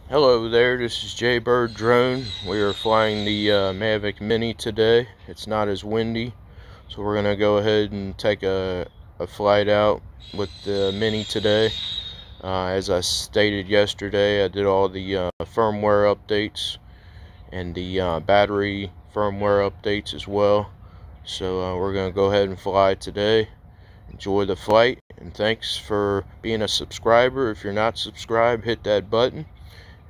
Hello there, this is Jaybird Drone. We are flying the Mavic Mini today. It's not as windy, so we're going to go ahead and take a flight out with the Mini today. As I stated yesterday, I did all the firmware updates and the battery firmware updates as well. So we're going to go ahead and fly today. Enjoy the flight, and thanks for being a subscriber. If you're not subscribed, hit that button,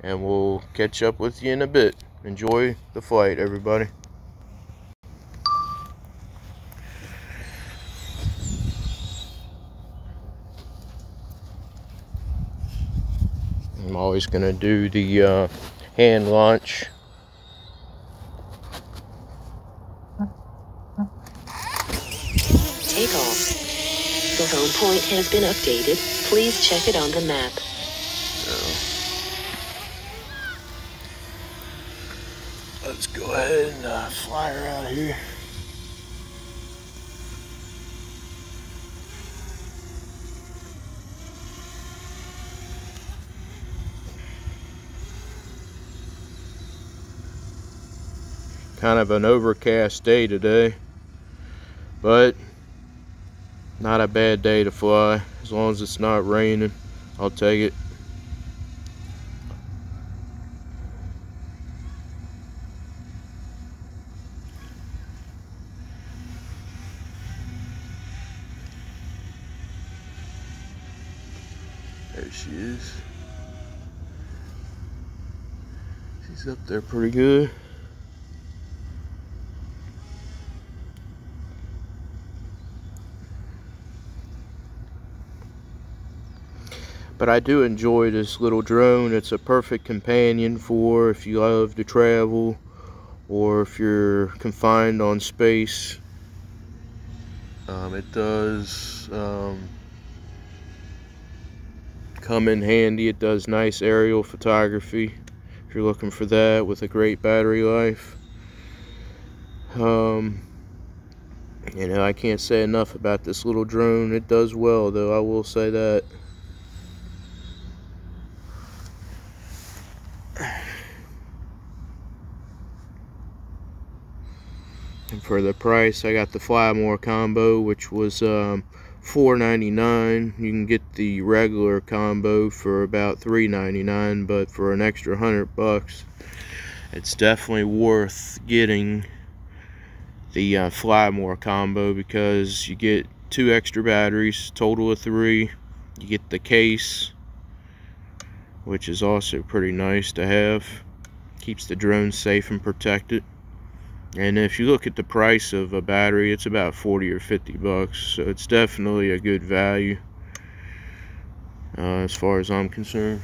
and we'll catch up with you in a bit. Enjoy the flight, everybody. I'm always going to do the hand launch. Takeoff. The home point has been updated. Please check it on the map. Let's go ahead and fly her out here. Kind of an overcast day today, but not a bad day to fly. As long as it's not raining, I'll take it. There she is. She's up there pretty good. But I do enjoy this little drone. It's a perfect companion for if you love to travel or if you're confined on space. It does come in handy. It does nice aerial photography if you're looking for that, with a great battery life. You know, I can't say enough about this little drone. It does well, though, I will say that. And for the price, I got the Fly More combo, which was $4.99. You can get the regular combo for about $3.99, but for an extra $100, it's definitely worth getting the Fly More combo, because you get 2 extra batteries, total of 3. You get the case, which is also pretty nice to have. Keeps the drone safe and protected. And if you look at the price of a battery, it's about 40 or 50 bucks, so it's definitely a good value as far as I'm concerned.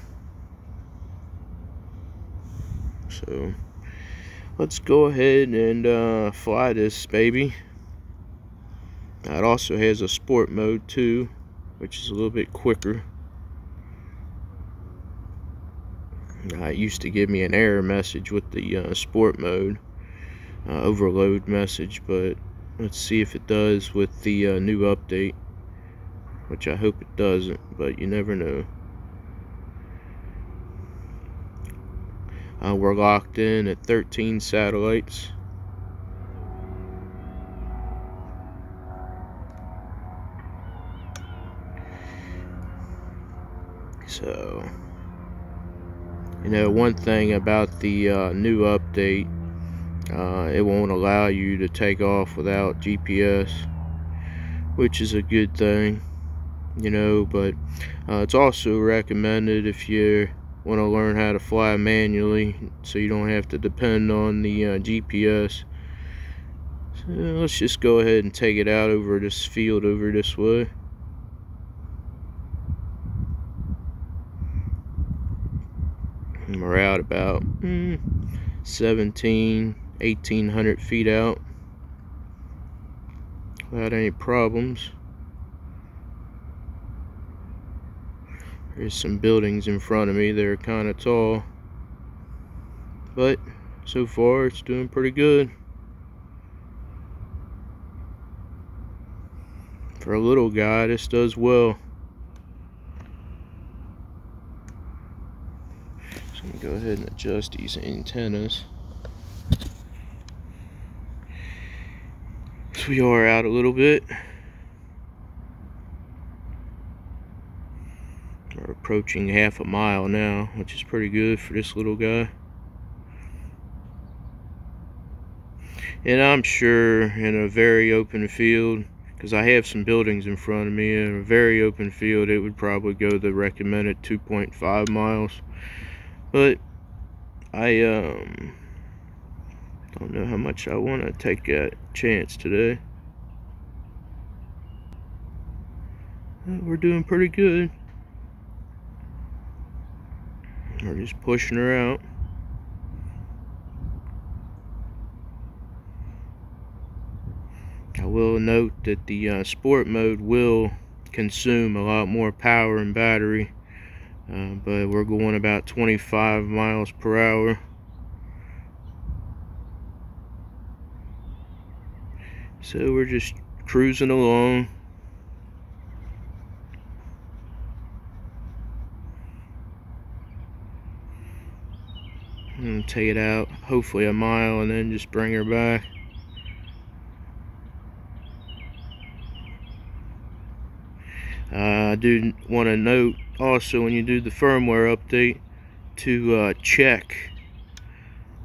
So let's go ahead and fly this baby. It also has a sport mode too, which is a little bit quicker. It used to give me an error message with the sport mode. Overload message, but let's see if it does with the new update, which I hope it doesn't, but you never know. We're locked in at 13 satellites. So, you know, one thing about the new update, it won't allow you to take off without GPS, which is a good thing, you know, but it's also recommended if you want to learn how to fly manually, so you don't have to depend on the GPS. So let's just go ahead and take it out over this field over this way. And we're out about 1,800 feet out without any problems. There's some buildings in front of me that are kind of tall, but so far it's doing pretty good. For a little guy, this does well. So I'm going to go ahead and adjust these antennas. So we are out a little bit. We're approaching half a mile now, which is pretty good for this little guy. And I'm sure in a very open field, because I have some buildings in front of me, in a very open field it would probably go the recommended 2.5 miles. But I don't know how much I want to take that chance today. We're doing pretty good. We're just pushing her out. I will note that the sport mode will consume a lot more power and battery, but we're going about 25 miles per hour. So we're just cruising along. I'm gonna take it out hopefully a mile and then just bring her back. I do want to note also, when you do the firmware update, to check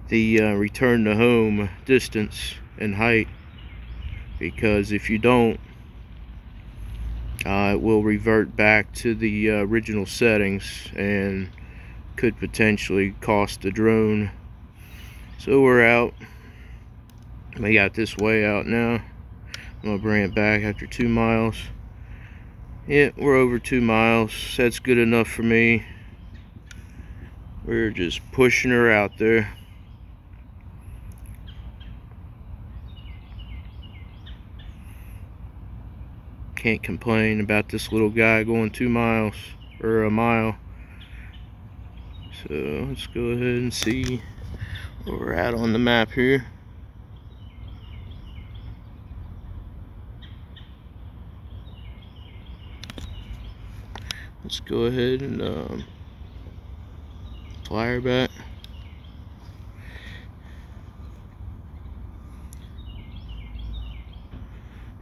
the return to home distance and height, because if you don't, it will revert back to the original settings and could potentially cost the drone. So we're out. We got this way out now. I'm gonna bring it back after 2 miles. Yeah, we're over 2 miles. That's good enough for me. We're just pushing her out there. Can't complain about this little guy going 2 miles or a mile. So let's go ahead and see where we're at on the map here. Let's go ahead and fly her back.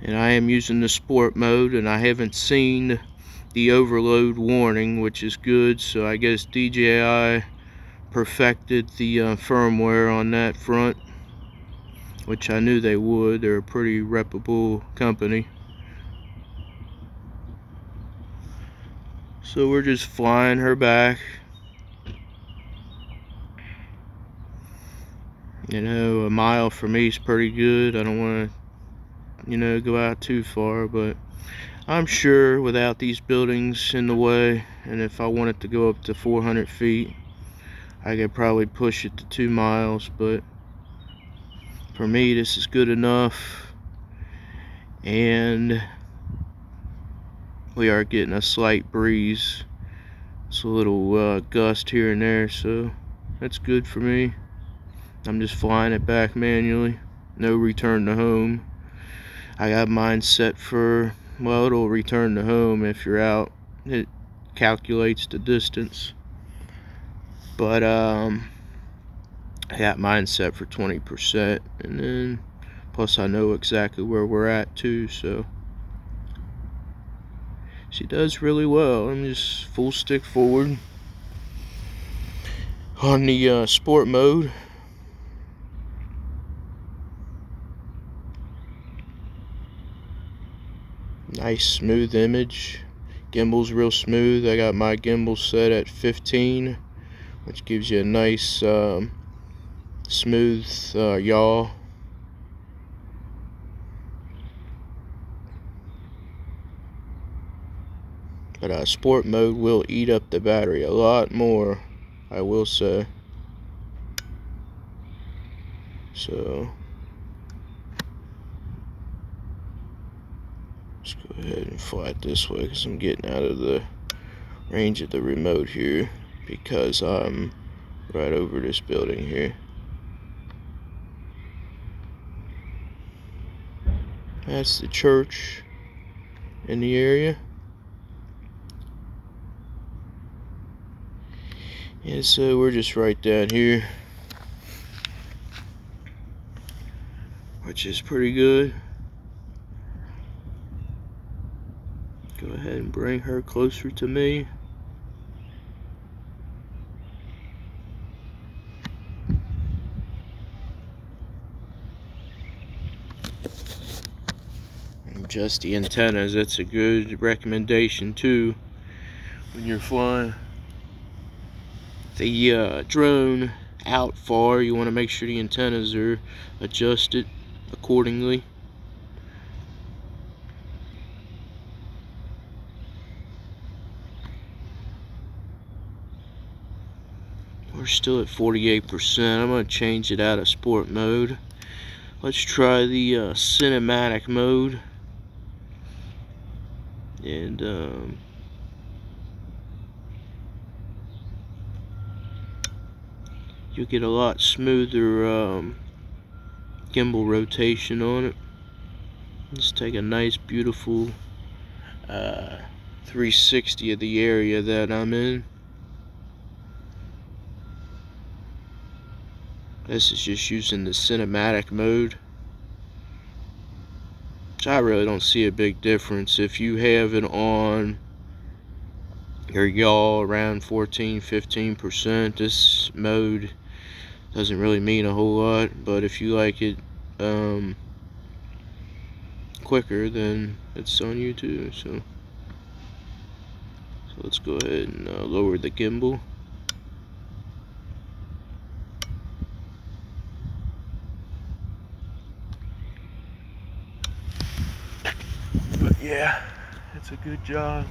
And I am using the sport mode, and I haven't seen the overload warning, which is good. So I guess DJI perfected the firmware on that front, which I knew they would. They're a pretty reputable company. So we're just flying her back. You know, a mile for me is pretty good. I don't want to, you know, go out too far, but I'm sure without these buildings in the way, and if I wanted to go up to 400 feet, I could probably push it to 2 miles. But for me, this is good enough. And we are getting a slight breeze. It's a little gust here and there, so that's good for me. I'm just flying it back manually. No return to home. I got mine set for, well, it'll return to home if you're out. It calculates the distance. But I got mine set for 20%, and then plus I know exactly where we're at too, so she does really well. I'm just full stick forward on the sport mode. Nice smooth image. Gimbal's real smooth. I got my gimbal set at 15, which gives you a nice smooth yaw. But sport mode will eat up the battery a lot more, I will say. So let's go ahead and fly it this way, because I'm getting out of the range of the remote here, because I'm right over this building here. That's the church in the area. And so we're just right down here, which is pretty good. Go ahead and bring her closer to me. Adjust the antennas. That's a good recommendation too when you're flying the drone out far. You want to make sure the antennas are adjusted accordingly. We're still at 48%. I'm going to change it out of sport mode. Let's try the cinematic mode. And you'll get a lot smoother gimbal rotation on it. Let's take a nice beautiful 360 of the area that I'm in. This is just using the cinematic mode, which I really don't see a big difference. If you have it on your yaw around 14-15%, this mode doesn't really mean a whole lot. But if you like it quicker, then it's on you too. So let's go ahead and lower the gimbal. But yeah, it's a good job.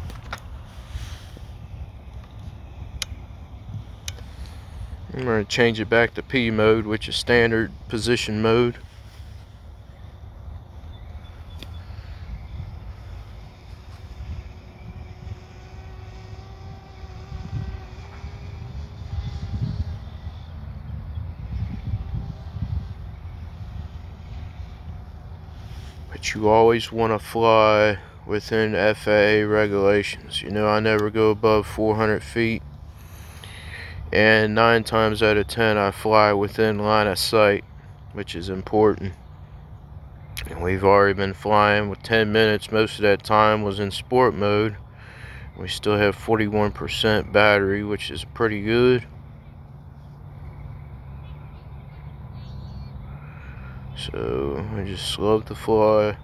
I'm going to change it back to P mode, which is standard position mode. But you always want to fly within FAA regulations. You know, I never go above 400 feet. And 9 times out of 10 I fly within line of sight, which is important. And we've already been flying with 10 minutes. Most of that time was in sport mode. We still have 41% battery, which is pretty good. So I just love to fly.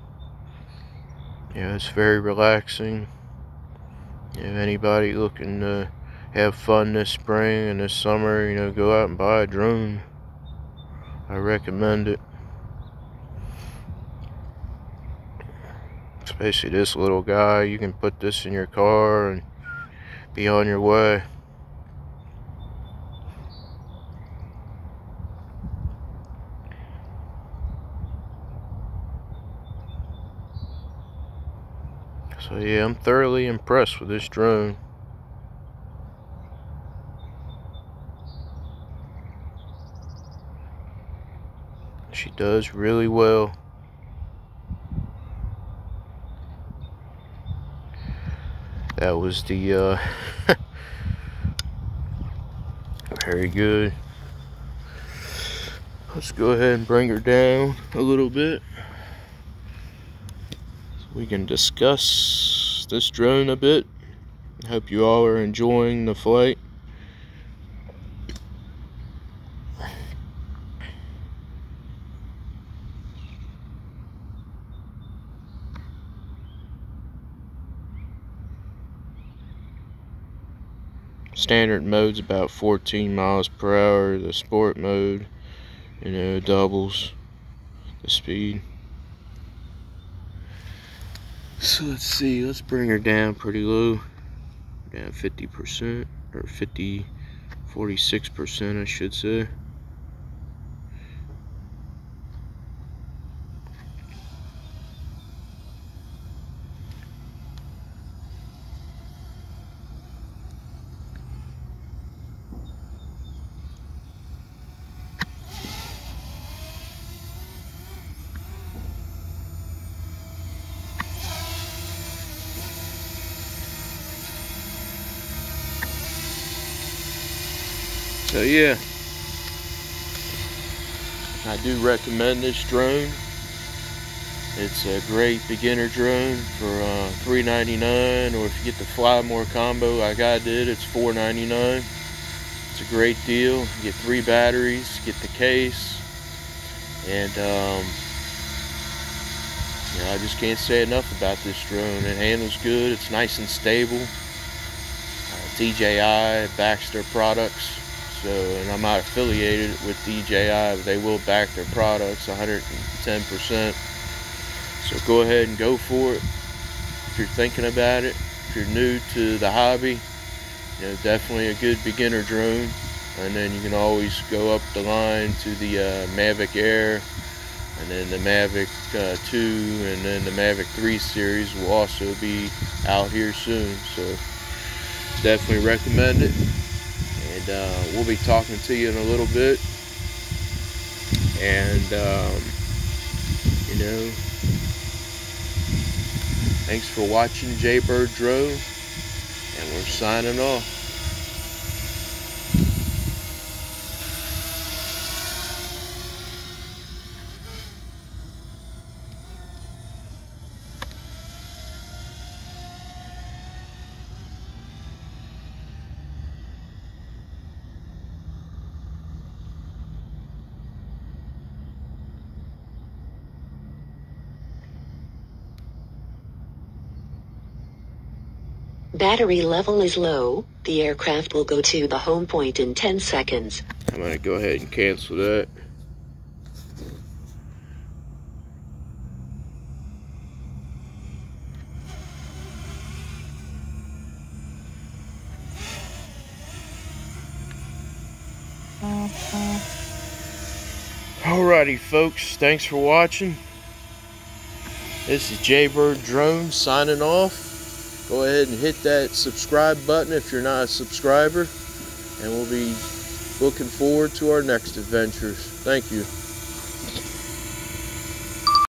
Yeah, it's very relaxing. If anybody looking to have fun this spring and this summer, you know, go out and buy a drone. I recommend it. Especially this little guy. You can put this in your car and be on your way. So yeah, I'm thoroughly impressed with this drone. She does really well. That was the very good. Let's go ahead and bring her down a little bit so we can discuss this drone a bit. I hope you all are enjoying the flight. Standard mode's about 14 miles per hour. The sport mode, you know, doubles the speed. So let's see, let's bring her down pretty low, down 50%, or 46% I should say. So yeah, I do recommend this drone. It's a great beginner drone for $3.99, or if you get the Fly More combo like I did, it's $4.99. It's a great deal. You get 3 batteries, get the case, and you know, I just can't say enough about this drone. It handles good. It's nice and stable. DJI backs their products. So, and I'm not affiliated with DJI, but they will back their products 110%. So go ahead and go for it. If you're thinking about it, if you're new to the hobby, you know, definitely a good beginner drone. And then you can always go up the line to the Mavic Air, and then the Mavic 2, and then the Mavic 3 series will also be out here soon. So definitely recommend it. And we'll be talking to you in a little bit. And you know, thanks for watching Jaybird Drone, and we're signing off. Battery level is low. The aircraft will go to the home point in 10 seconds. I'm going to go ahead and cancel that. Alrighty folks, thanks for watching. This is Jaybird Drone signing off. Go ahead and hit that subscribe button if you're not a subscriber, and we'll be looking forward to our next adventures. Thank you.